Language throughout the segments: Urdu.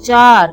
4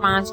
5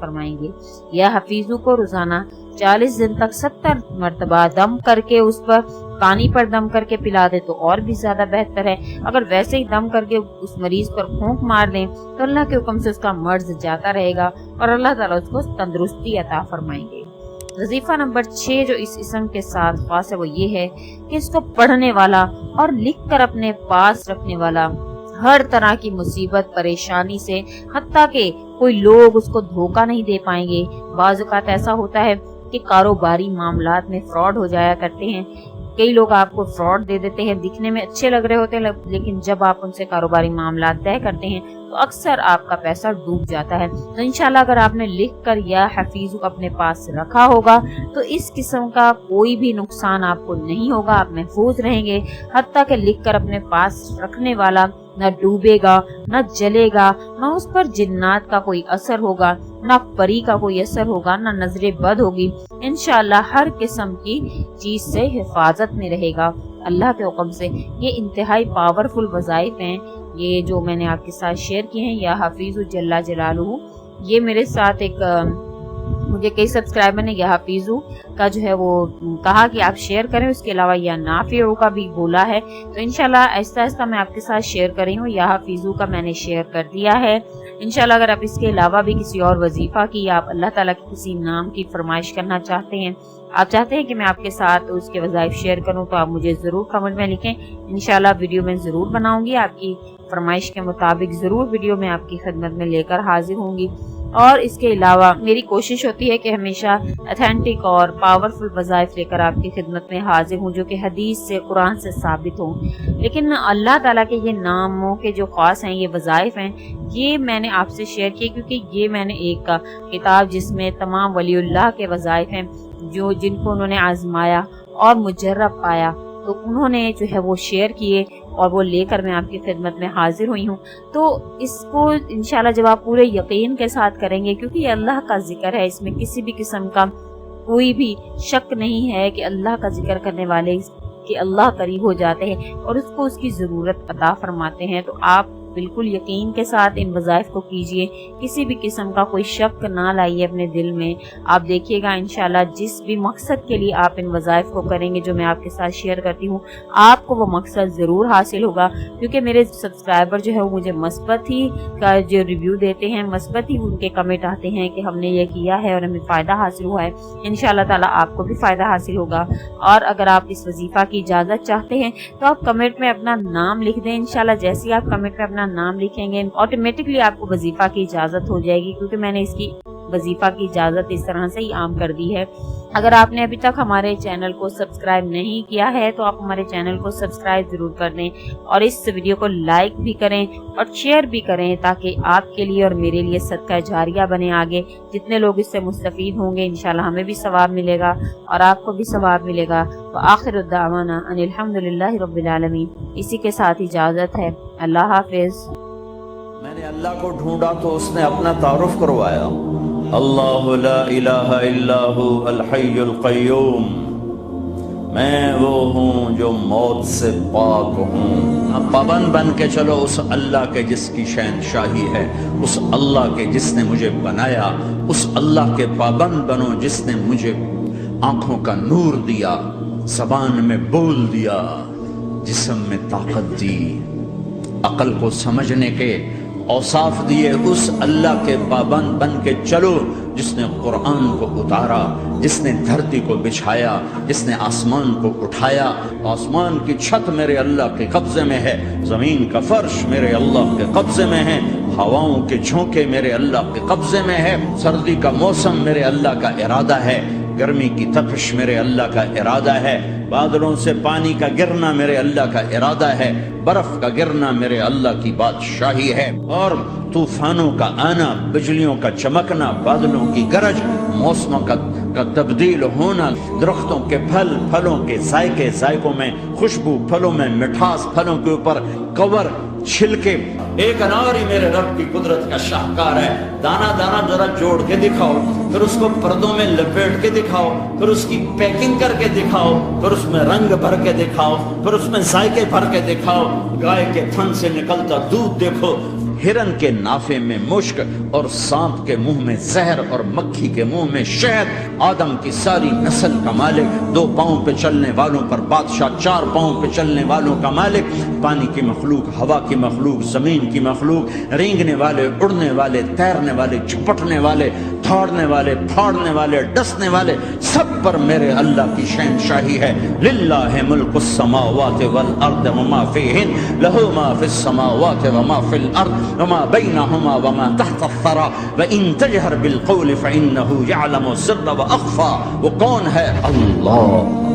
فرمائیں گے۔ یا حفیظو کو روزانہ 40 دن تک 70 مرتبہ دم کر کے اس پر پانی پر دم کر کے پلا دے تو اور بھی زیادہ بہتر ہے۔ اگر ویسے ہی دم کر کے اس مریض پر پھونک مار دیں تو اللہ کے حکم سے اس کا مرض جاتا رہے گا اور اللہ تعالیٰ اس کو تندرستی عطا فرمائیں گے۔ وظیفہ نمبر 6 جو اس اسم کے ساتھ خاص ہے وہ یہ ہے کہ اس کو پڑھنے والا اور لکھ کر اپنے پاس رکھنے والا ہر طرح کی مصیبت پریشانی سے، حتیٰ کہ کوئی لوگ اس کو دھوکہ نہیں دے پائیں گے۔ بعض اوقات ایسا ہوتا ہے کہ کاروباری معاملات میں فراڈ ہو جایا کرتے ہیں، کئی لوگ آپ کو فراڈ دے دیتے ہیں، دکھنے میں اچھے لگ رہے ہوتے ہیں لیکن جب آپ ان سے کاروباری معاملات طے کرتے ہیں تو اکثر آپ کا پیسہ ڈوب جاتا ہے۔ تو انشاءاللہ اگر آپ نے لکھ کر یا حفیظ اپنے پاس رکھا ہوگا تو اس قسم کا کوئی بھی نقصان آپ کو نہیں ہوگا، آپ محفوظ رہیں گے۔ حتیٰ کہ لکھ کر اپنے پاس رکھنے والا نہ ڈوبے گا، نہ جلے گا، نہ اس پر جنات کا کوئی اثر ہوگا، نہ پری کا کوئی اثر ہوگا، نہ نظر بد ہوگی۔ انشاءاللہ ہر قسم کی چیز سے حفاظت میں رہے گا اللہ کے حکم سے۔ یہ انتہائی پاورفل وظائف ہیں، یہ جو میں نے آپ کے ساتھ شیئر کیے ہیں۔ یا حفیظ جل جلالہ، یہ میرے ساتھ ایک مجھے کئی سبسکرائبر نے یا حفیظو کا جو ہے وہ کہا کہ آپ شیئر کریں، اس کے علاوہ یا نافعو کا بھی بولا ہے، تو انشاءاللہ آہستہ آہستہ میں آپ کے ساتھ شیئر کر رہی ہوں۔ یا حفیظو کا میں نے شیئر کر دیا ہے۔ انشاءاللہ اگر آپ اس کے علاوہ بھی کسی اور وظیفہ کی یا آپ اللہ تعالیٰ کے کسی نام کی فرمائش کرنا چاہتے ہیں، آپ چاہتے ہیں کہ میں آپ کے ساتھ اس کے وظائف شیئر کروں، تو آپ مجھے ضرور کمنٹ میں لکھیں۔ انشاءاللہ ویڈیو میں ضرور بناؤں گی، آپ کی فرمائش کے مطابق ضرور ویڈیو میں آپ کی خدمت میں لے کر حاضر ہوں گی۔ اور اس کے علاوہ میری کوشش ہوتی ہے کہ ہمیشہ اتھینٹک اور پاورفل وظائف لے کر آپ کی خدمت میں حاضر ہوں جو کہ حدیث سے قرآن سے ثابت ہوں۔ لیکن اللہ تعالیٰ کے یہ ناموں کے جو خاص ہیں، یہ وظائف ہیں، یہ میں نے آپ سے شیئر کیے کیونکہ یہ میں نے ایک کتاب جس میں تمام ولی اللہ کے وظائف ہیں جو جن کو انہوں نے آزمایا اور مجرب پایا، تو انہوں نے جو ہے وہ شیئر کیے اور وہ لے کر میں آپ کی خدمت میں حاضر ہوئی ہوں۔ تو اس کو انشاءاللہ جب آپ پورے یقین کے ساتھ کریں گے، کیونکہ یہ اللہ کا ذکر ہے، اس میں کسی بھی قسم کا کوئی بھی شک نہیں ہے کہ اللہ کا ذکر کرنے والے کہ اللہ قریب ہو جاتے ہیں اور اس کو اس کی ضرورت عطا فرماتے ہیں۔ تو آپ بالکل یقین کے ساتھ ان وظائف کو کیجئے، کسی بھی قسم کا کوئی شک نہ لائیے اپنے دل میں۔ آپ دیکھیے گا انشاءاللہ جس بھی مقصد کے لیے آپ ان وظائف کو کریں گے جو میں آپ کے ساتھ شیئر کرتی ہوں، آپ کو وہ مقصد ضرور حاصل ہوگا، کیونکہ میرے سبسکرائبر جو ہے وہ مجھے مثبت ہی کا جو ریویو دیتے ہیں، مثبت ہی ان کے کمنٹ آتے ہیں کہ ہم نے یہ کیا ہے اور ہمیں فائدہ حاصل ہوا ہے۔ انشاءاللہ تعالیٰ آپ کو بھی فائدہ حاصل ہوگا۔ اور اگر آپ اس وظیفہ کی اجازت چاہتے ہیں تو آپ کمنٹ میں اپنا نام لکھ دیں۔ انشاءاللہ جیسے آپ کمنٹ میں اپنا نام لکھیں گے آٹومیٹکلی آپ کو وظیفہ کی اجازت ہو جائے گی، کیونکہ میں نے اس کی وظیفہ کی اجازت اس طرح سے ہی عام کر دی ہے۔ اگر آپ نے ابھی تک ہمارے چینل کو سبسکرائب نہیں کیا ہے تو آپ ہمارے چینل کو سبسکرائب ضرور کر دیں اور اس ویڈیو کو لائک بھی کریں اور شیئر بھی کریں تاکہ آپ کے لیے اور میرے لیے صدقہ جاریہ بنے۔ آگے جتنے لوگ اس سے مستفید ہوں گے انشاءاللہ ہمیں بھی ثواب ملے گا اور آپ کو بھی ثواب ملے گا۔ وآخر دعوانا ان الحمدللہ رب العالمین۔ اسی کے ساتھ اجازت ہے، اللہ حافظ۔ میں نے اللہ کو ڈھونڈا تو اس نے اپنا تعارف کروایا، اللہ لا الہ الا ہو الحی القیوم، میں وہ ہوں جو موت سے پاک ہوں۔ اب پابند بن کے چلو اس اللہ کے جس کی شہنشاہی ہے، اس اللہ کے جس نے مجھے بنایا، اس اللہ کے پابند بنو جس نے مجھے آنکھوں کا نور دیا، زبان میں بول دیا، جسم میں طاقت دی، عقل کو سمجھنے کے اوصاف دیے۔ اس اللہ کے پابند بن کے چلو جس نے قرآن کو اتارا، جس نے دھرتی کو بچھایا، جس نے آسمان کو اٹھایا۔ آسمان کی چھت میرے اللہ کے قبضے میں ہے، زمین کا فرش میرے اللہ کے قبضے میں ہے، ہواؤں کے جھونکے میرے اللہ کے قبضے میں ہے، سردی کا موسم میرے اللہ کا ارادہ ہے، گرمی کی تپش میرے اللہ کا ارادہ ہے، بادلوں سے پانی کا گرنا میرے اللہ کا ارادہ ہے، برف کا گرنا میرے اللہ کی بادشاہی ہے، اور طوفانوں کا آنا، بجلیوں کا چمکنا، بادلوں کی گرج، موسموں کا کا تبدیل ہونا، درختوں کے پھل، پھلوں کے ذائقے، ذائقوں میں خوشبو، پھلوں میں مٹھاس، پھلوں کے اوپر کور، چھلکے۔ ایک انار ہی میرے رب کی قدرت کا شاہکار ہے۔ دانا دانا ذرا جوڑ کے دکھاؤ، پھر اس کو پردوں میں لپیٹ کے دکھاؤ، پھر اس کی پیکنگ کر کے دکھاؤ، پھر اس میں رنگ بھر کے دکھاؤ، پھر اس میں ذائقے بھر کے دکھاؤ۔ گائے کے تھن سے نکلتا دودھ دیکھو، ہرن کے نافے میں مشک اور سانپ کے منہ میں زہر اور مکھی کے منہ میں شہد۔ آدم کی ساری نسل کا مالک، 2 پاؤں پہ چلنے والوں پر بادشاہ، 4 پاؤں پہ چلنے والوں کا مالک، پانی کی مخلوق، ہوا کی مخلوق، زمین کی مخلوق، رینگنے والے، اڑنے والے، تیرنے والے، جھپٹنے والے، دھاڑنے والے، پھاڑنے والے، ڈسنے والے، سب پر میرے اللہ کی شہنشاہی ہے۔ للہ ملک السماوات والارض وما فیہن، لہ ما فی السماوات وما فی الارض وما بینہما وما تحت الثری وان تجہر بالقول فانہ یعلم السر واخفی۔ وہ کون ہے؟ اللہ۔